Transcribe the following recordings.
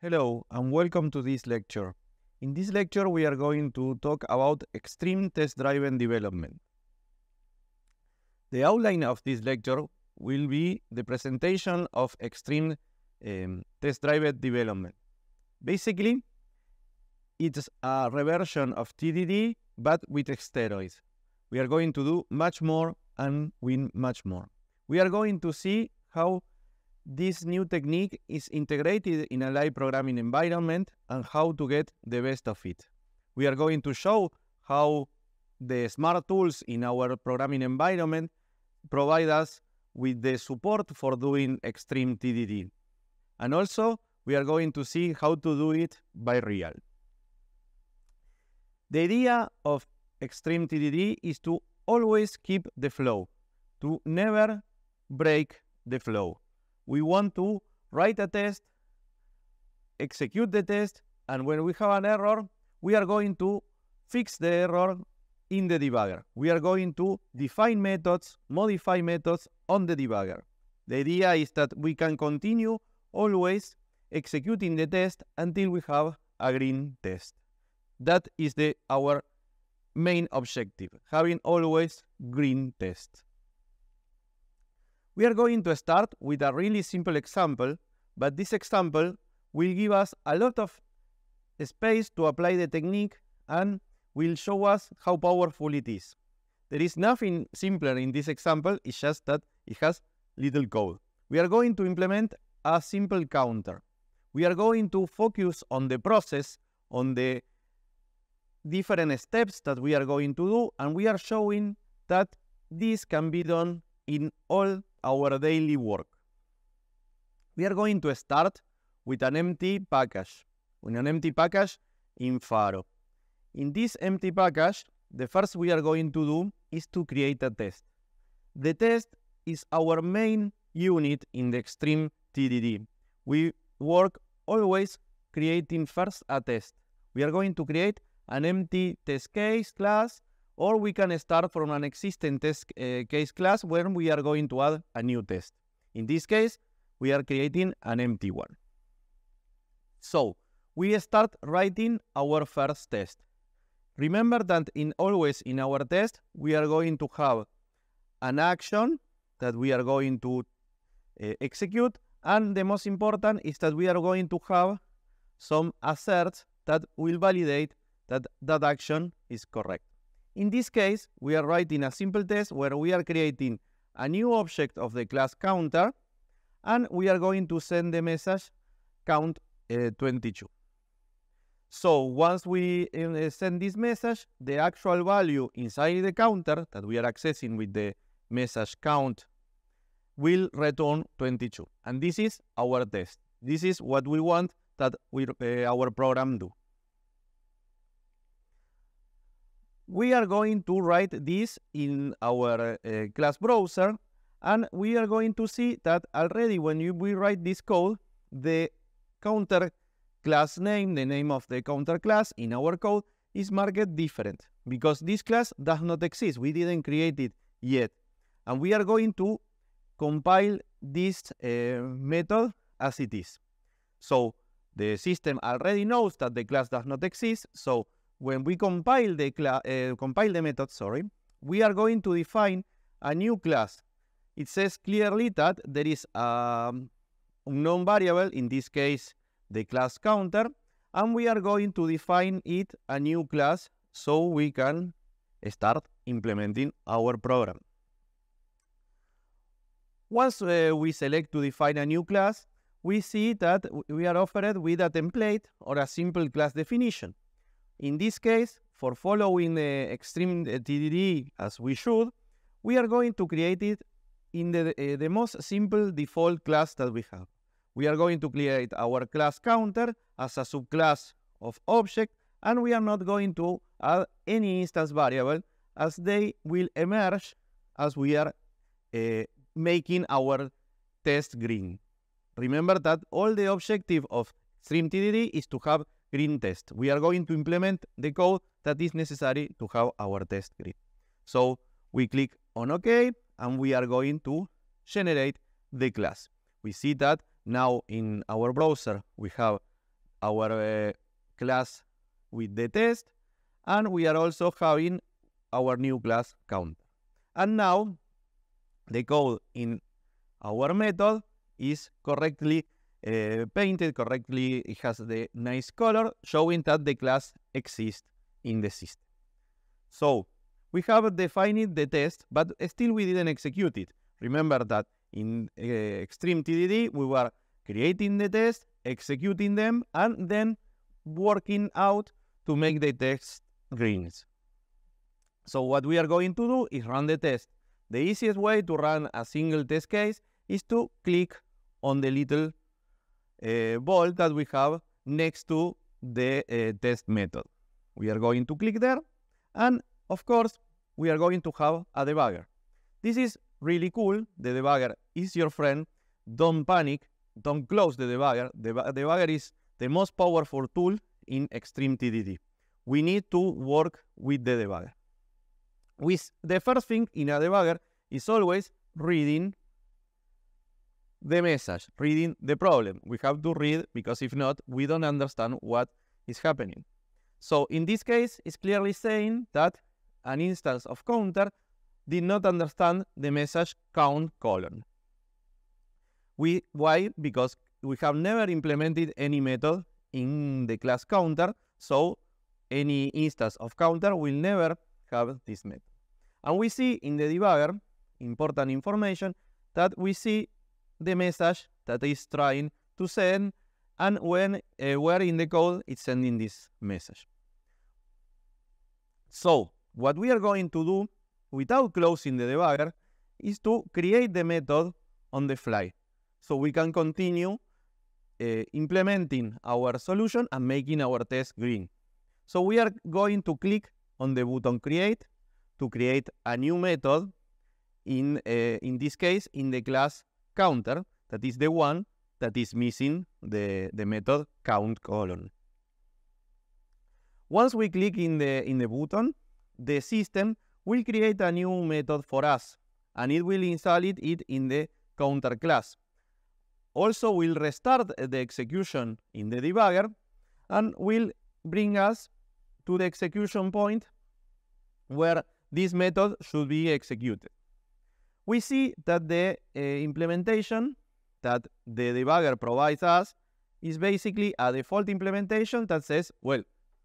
Hello and welcome to this lecture. In this lecture we are going to talk about extreme test-driven development. The outline of this lecture will be the presentation of extreme test-driven development. Basically, it's a reversion of TDD but with steroids. We are going to do much more and win much more. We are going to see how this new technique is integrated in a live programming environment and how to get the best of it. We are going to show how the smart tools in our programming environment provide us with the support for doing extreme TDD. And also, we are going to see how to do it by real. The idea of extreme TDD is to always keep the flow, to never break the flow. We want to write a test, execute the test, and when we have an error, we are going to fix the error in the debugger. We are going to define methods, modify methods on the debugger. The idea is that we can continue always executing the test until we have a green test. That is our main objective, having always green tests. We are going to start with a really simple example, but this example will give us a lot of space to apply the technique and will show us how powerful it is. There is nothing simpler in this example, it's just that it has little code. We are going to implement a simple counter. We are going to focus on the process, on the different steps that we are going to do, and we are showing that this can be done in all our daily work. We are going to start with an empty package, in Pharo. In this empty package, the first we are going to do is to create a test. The test is our main unit in the extreme TDD. We work always creating first a test. We are going to create an empty test case class, or we can start from an existing test case class where we are going to add a new test. In this case, we are creating an empty one. So, we start writing our first test. Remember that always in our test, we are going to have an action that we are going to execute, and the most important is that we are going to have some asserts that will validate that that action is correct. In this case, we are writing a simple test where we are creating a new object of the class counter, and we are going to send the message count 22. So once we send this message, the actual value inside the counter that we are accessing with the message count will return 22. And this is our test. This is what we want that our program do. We are going to write this in our class browser, and we are going to see that already when we write this code, the counter class name, the name of the counter class in our code is marked different because this class does not exist. We didn't create it yet. And we are going to compile this method as it is. So the system already knows that the class does not exist. So when we compile the method, we are going to define a new class. It says clearly that there is a unknown variable, in this case the class counter, and we are going to define it a new class so we can start implementing our program. Once we select to define a new class, we see that we are offered with a template or a simple class definition. In this case, for following the extreme TDD as we should, we are going to create it in the most simple default class that we have. We are going to create our class counter as a subclass of object, and we are not going to add any instance variable as they will emerge as we are making our test green. Remember that all the objective of extreme TDD is to have green test. We are going to implement the code that is necessary to have our test green. So we click on OK, and we are going to generate the class. We see that now in our browser we have our class with the test, and we are also having our new class counter. And now the code in our method is correctly painted, correctly, it has the nice color, showing that the class exists in the system. So we have defined the test, but still we didn't execute it. Remember that in Xtreme TDD, we were creating the test, executing them, and then working out to make the test greens. So what we are going to do is run the test. The easiest way to run a single test case is to click on the little ball that we have next to the test method. We are going to click there, and of course, we are going to have a debugger. This is really cool. The debugger is your friend. Don't panic. Don't close the debugger. The debugger is the most powerful tool in Xtreme TDD. We need to work with the debugger. The first thing in a debugger is always reading the message, reading the problem. We have to read, because if not, we don't understand what is happening. So in this case, it's clearly saying that an instance of counter did not understand the message count colon. Why? Because we have never implemented any method in the class counter, so any instance of counter will never have this method. And we see in the debugger, important information, that we see the message that is trying to send, and when where in the code it's sending this message. So what we are going to do without closing the debugger is to create the method on the fly, so we can continue implementing our solution and making our test green. So we are going to click on the button create to create a new method, in this case in the class counter, that is the one that is missing the method count colon. Once we click in the button, the system will create a new method for us, and it will install it in the counter class. Also will restart the execution in the debugger and will bring us to the execution point where this method should be executed. We see that the implementation that the debugger provides us is basically a default implementation that says, well,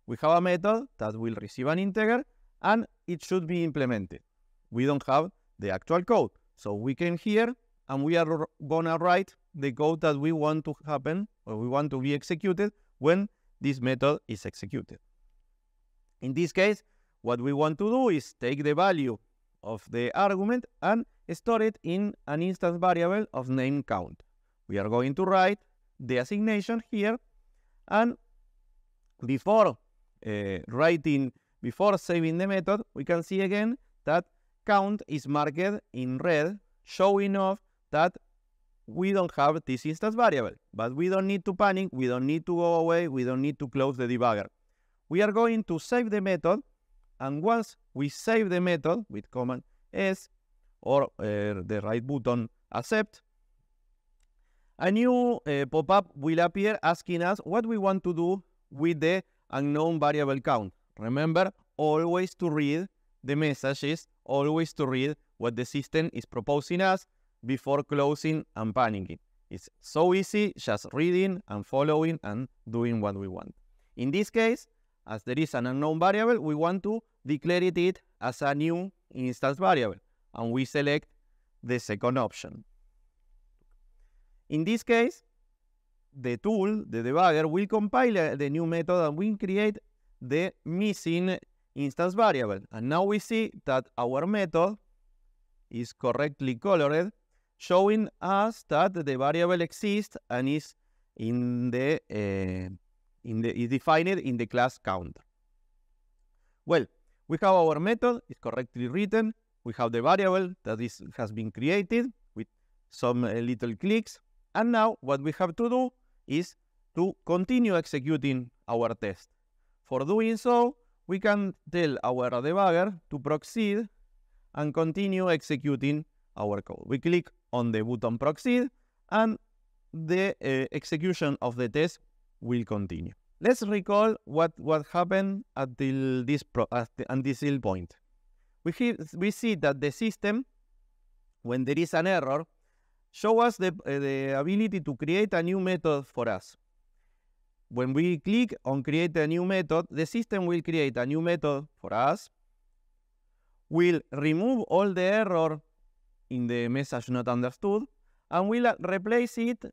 we have a method that will receive an integer and it should be implemented. We don't have the actual code. So we came here and we are gonna write the code that we want to happen, or we want to be executed when this method is executed. In this case, what we want to do is take the value of the argument and store it in an instance variable of name count. We are going to write the assignation here, and before saving the method, we can see again that count is marked in red, showing off that we don't have this instance variable. But we don't need to panic, we don't need to go away, we don't need to close the debugger. We are going to save the method, and once we save the method with Command S or the right button accept, a new pop-up will appear asking us what we want to do with the unknown variable count. Remember, always to read the messages, always to read what the system is proposing us before closing and panicking. It's so easy, just reading and following and doing what we want. In this case, as there is an unknown variable, we want to declare it as a new instance variable, and we select the second option. In this case, the tool, the debugger, will compile the new method and will create the missing instance variable. And now we see that our method is correctly colored, showing us that the variable exists and is defined in the class counter. Well, we have our method, it's correctly written. We have the variable that has been created with some little clicks. And now what we have to do is to continue executing our test. For doing so, we can tell our debugger to proceed and continue executing our code. We click on the button proceed, and the execution of the test will continue. Let's recall what happened until this point. We see that the system, when there is an error, show us the ability to create a new method for us. When we click on create a new method, the system will create a new method for us, will remove all the error in the message not understood, and will replace it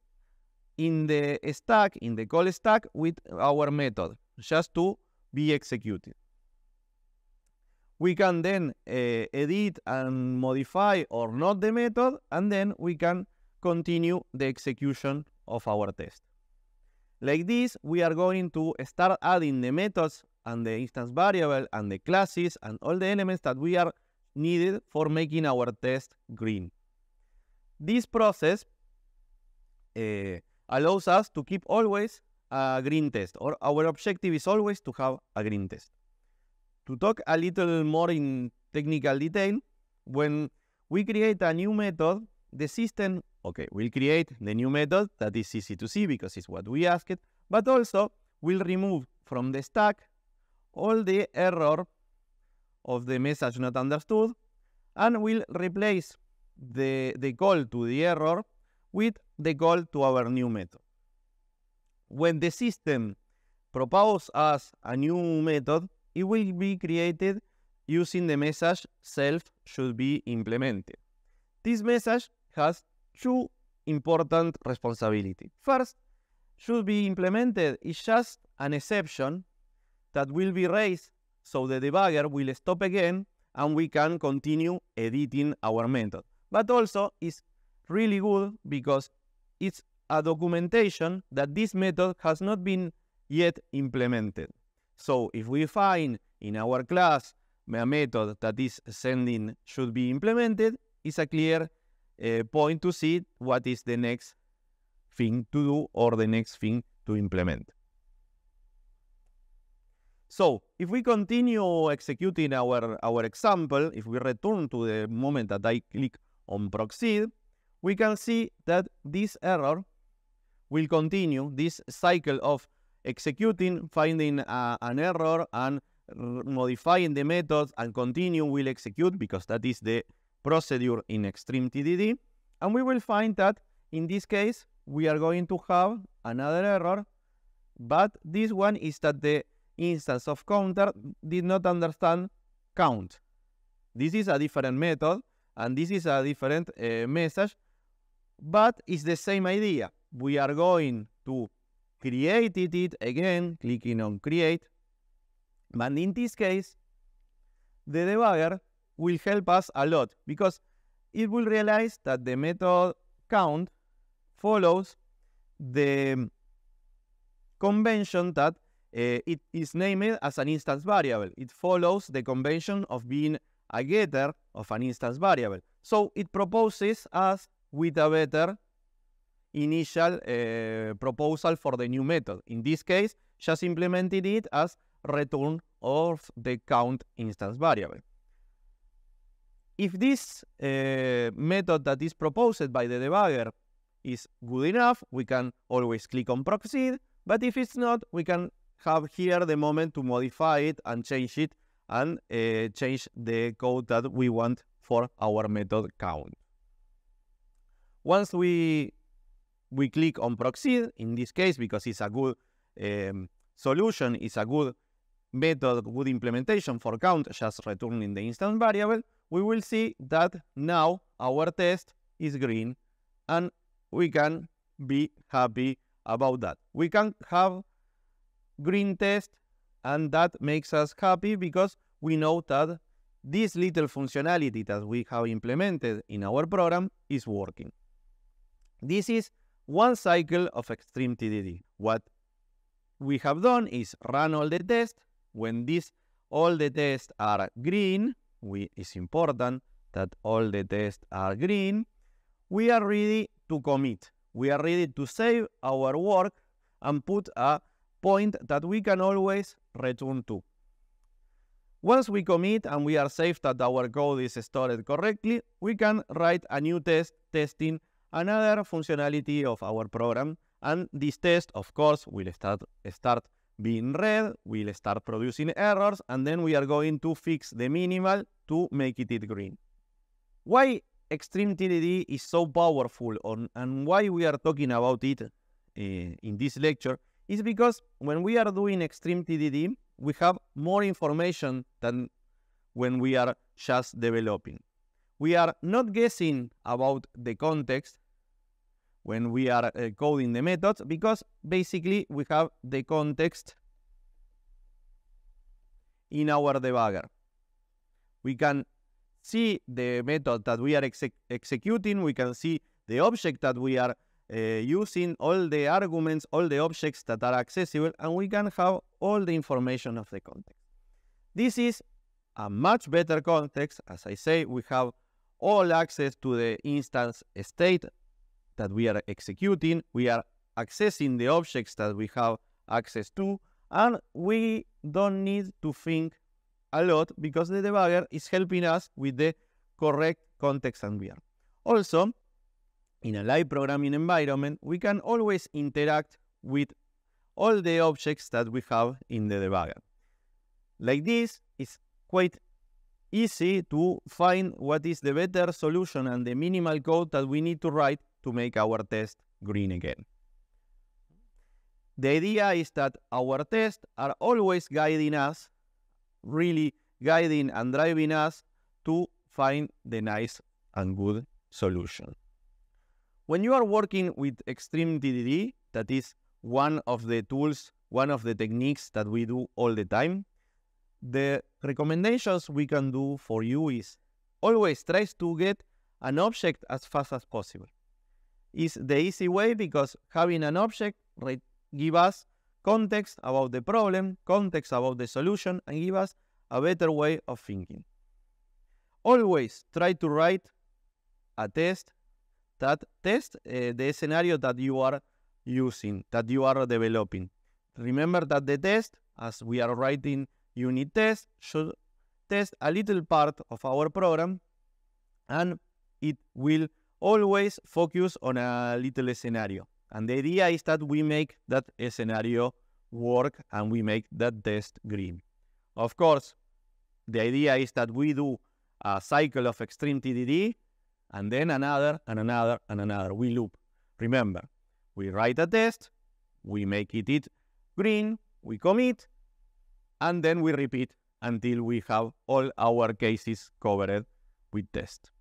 in the stack, in the call stack, with our method, just to be executed. We can then edit and modify or not the method, and then we can continue the execution of our test. Like this, we are going to start adding the methods and the instance variable and the classes and all the elements that we are needed for making our test green. This process allows us to keep always a green test, or our objective is always to have a green test. To talk a little more in technical detail, when we create a new method, the system, will create the new method, that is easy to see because it's what we asked, but also will remove from the stack all the error of the message not understood, and will replace the call to the error with the call to our new method. When the system proposes us a new method, it will be created using the message self should be implemented. This message has two important responsibilities. First, should be implemented is just an exception that will be raised so the debugger will stop again and we can continue editing our method. But also it's really good because it's a documentation that this method has not been yet implemented. So if we find in our class a method that is sending should be implemented, it's a clear point to see what is the next thing to do or the next thing to implement. So if we continue executing our example, if we return to the moment that I click on proceed, we can see that this error will continue, this cycle of executing, finding an error and modifying the methods and continue will execute, because that is the procedure in Xtreme TDD. And we will find that in this case we are going to have another error, but this one is that the instance of counter did not understand count. This is a different method and this is a different message, but it's the same idea. We are going to create it again, clicking on create, but in this case the debugger will help us a lot because it will realize that the method count follows the convention that it is named as an instance variable. It follows the convention of being a getter of an instance variable. So it proposes us with a better initial proposal for the new method. In this case, just implemented it as return of the count instance variable. If this method that is proposed by the debugger is good enough, we can always click on proceed, but if it's not, we can have here the moment to modify it and change it and change the code that we want for our method count. Once we click on proceed, in this case, because it's a good solution, it's a good method, good implementation for count, just returning the instance variable, we will see that now our test is green and we can be happy about that. We can have green test and that makes us happy because we know that this little functionality that we have implemented in our program is working. This is one cycle of Xtreme TDD. What we have done is run all the tests. When all the tests are green, it's important that all the tests are green, we are ready to commit. We are ready to save our work and put a point that we can always return to. Once we commit and we are safe that our code is stored correctly, we can write a new test testing another functionality of our program, And this test, of course, will start being red, will start producing errors, and then we are going to fix the minimal to make it green. Why Xtreme TDD is so powerful and why we are talking about it in this lecture is because when we are doing Xtreme TDD, we have more information than when we are just developing. We are not guessing about the context when we are coding the methods, because basically we have the context in our debugger. We can see the method that we are executing, we can see the object that we are using, all the arguments, all the objects that are accessible, and we can have all the information of the context. This is a much better context. As I say, we have all access to the instance state that we are executing, we are accessing the objects that we have access to, and we don't need to think a lot because the debugger is helping us with the correct context environment. Also, in a live programming environment, we can always interact with all the objects that we have in the debugger. Like this, it's quite easy to find what is the better solution and the minimal code that we need to write to make our test green again. The idea is that our tests are always guiding us, really guiding and driving us to find the nice and good solution. When you are working with Xtreme TDD, that is one of the tools, one of the techniques that we do all the time, the recommendations we can do for you is always try to get an object as fast as possible. It's the easy way because having an object give us context about the problem, context about the solution, and give us a better way of thinking. Always try to write a test that tests the scenario that you are using, that you are developing. Remember that the test, as we are writing unit tests, should test a little part of our program, and it will always focus on a little scenario. And the idea is that we make that scenario work and we make that test green. Of course, the idea is that we do a cycle of Xtreme TDD and then another and another and another. We loop. Remember, we write a test, we make it green, we commit, and then we repeat until we have all our cases covered with test.